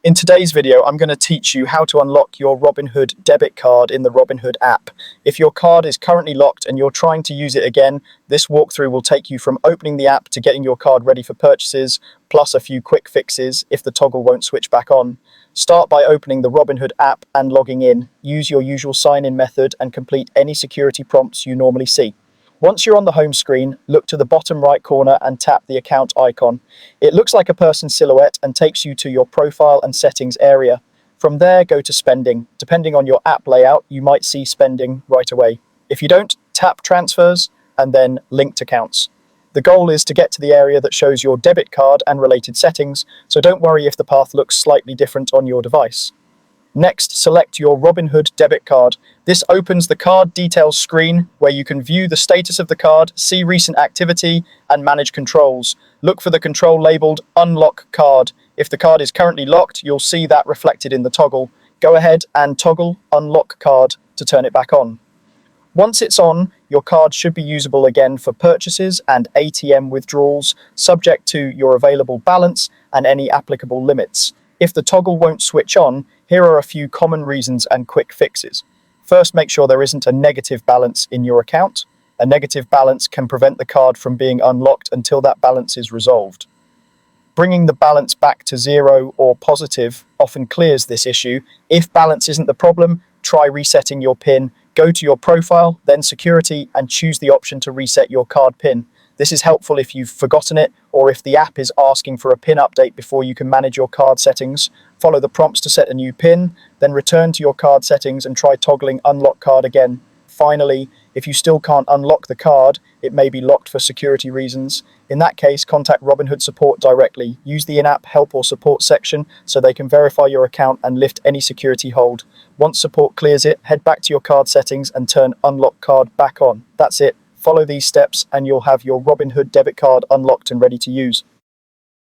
In today's video, I'm going to teach you how to unlock your Robinhood debit card in the Robinhood app. If your card is currently locked and you're trying to use it again, this walkthrough will take you from opening the app to getting your card ready for purchases, plus a few quick fixes if the toggle won't switch back on. Start by opening the Robinhood app and logging in. Use your usual sign-in method and complete any security prompts you normally see. Once you're on the home screen, look to the bottom right corner and tap the account icon. It looks like a person's silhouette and takes you to your profile and settings area. From there, go to spending. Depending on your app layout, you might see spending right away. If you don't, tap transfers and then linked accounts. The goal is to get to the area that shows your debit card and related settings, so don't worry if the path looks slightly different on your device. Next, select your Robinhood debit card. This opens the card details screen where you can view the status of the card, see recent activity, and manage controls. Look for the control labeled Unlock Card. If the card is currently locked, you'll see that reflected in the toggle. Go ahead and toggle Unlock Card to turn it back on. Once it's on, your card should be usable again for purchases and ATM withdrawals, subject to your available balance and any applicable limits. If the toggle won't switch on, here are a few common reasons and quick fixes. First, make sure there isn't a negative balance in your account. A negative balance can prevent the card from being unlocked until that balance is resolved. Bringing the balance back to zero or positive often clears this issue. If balance isn't the problem, try resetting your PIN. Go to your profile, then security, and choose the option to reset your card PIN. This is helpful if you've forgotten it or if the app is asking for a PIN update before you can manage your card settings. Follow the prompts to set a new PIN, then return to your card settings and try toggling Unlock Card again. Finally, if you still can't unlock the card, it may be locked for security reasons. In that case, contact Robinhood support directly. Use the in-app help or support section so they can verify your account and lift any security hold. Once support clears it, head back to your card settings and turn Unlock Card back on. That's it. Follow these steps and you'll have your Robinhood debit card unlocked and ready to use.